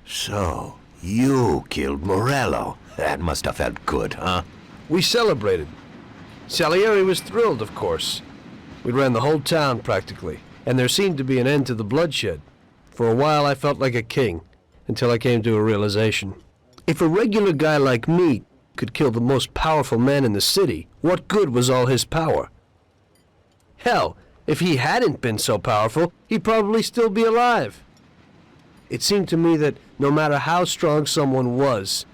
So, you killed Morello. That must have felt good, huh? We celebrated. Salieri was thrilled, of course. We ran the whole town, practically, and there seemed to be an end to the bloodshed. For a while, I felt like a king, until I came to a realization. If a regular guy like me could kill the most powerful man in the city, what good was all his power? Hell, if he hadn't been so powerful, he'd probably still be alive. It seemed to me that no matter how strong someone was,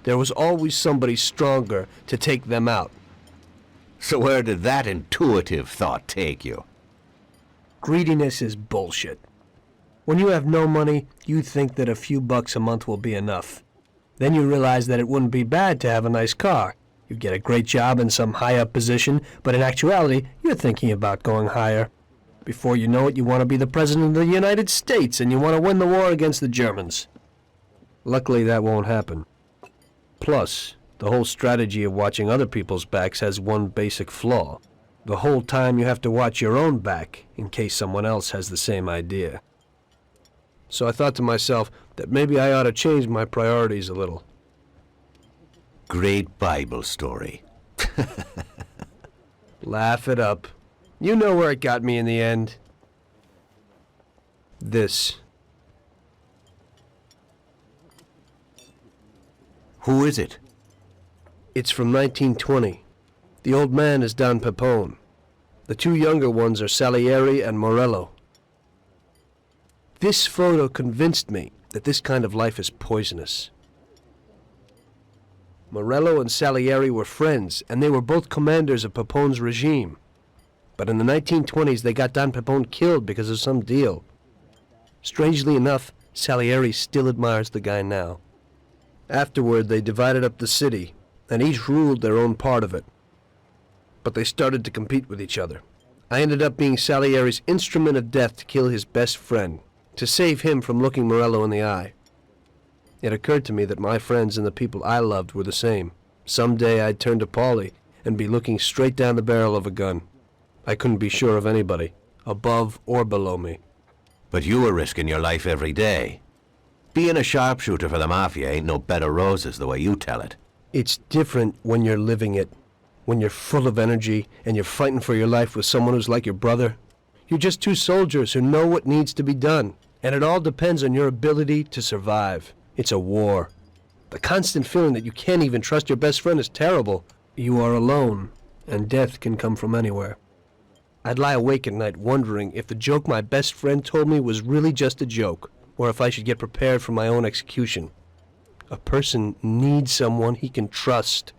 there was always somebody stronger to take them out. So where did that intuitive thought take you? Greediness is bullshit. When you have no money, you think that a few bucks a month will be enough. Then you realize that it wouldn't be bad to have a nice car. You get a great job in some high-up position, but in actuality, you're thinking about going higher. Before you know it, you want to be the President of the United States, and you want to win the war against the Germans. Luckily, that won't happen. Plus, the whole strategy of watching other people's backs has one basic flaw. The whole time you have to watch your own back, in case someone else has the same idea. So I thought to myself that maybe I ought to change my priorities a little. Great Bible story. Laugh it up. You know where it got me in the end. This. Who is it? It's from 1920. The old man is Don Pepone. The two younger ones are Salieri and Morello. This photo convinced me that this kind of life is poisonous. Morello and Salieri were friends, and they were both commanders of Pepone's regime. But in the 1920s, they got Don Pepone killed because of some deal. Strangely enough, Salieri still admires the guy now. Afterward, they divided up the city, and each ruled their own part of it. But they started to compete with each other. I ended up being Salieri's instrument of death to kill his best friend, to save him from looking Morello in the eye. It occurred to me that my friends and the people I loved were the same. Someday I'd turn to Paulie and be looking straight down the barrel of a gun. I couldn't be sure of anybody, above or below me. But you were risking your life every day. Being a sharpshooter for the Mafia ain't no bed of roses the way you tell it. It's different when you're living it. When you're full of energy and you're fighting for your life with someone who's like your brother. You're just two soldiers who know what needs to be done. And it all depends on your ability to survive. It's a war. The constant feeling that you can't even trust your best friend is terrible. You are alone, and death can come from anywhere. I'd lie awake at night wondering if the joke my best friend told me was really just a joke, or if I should get prepared for my own execution. A person needs someone he can trust.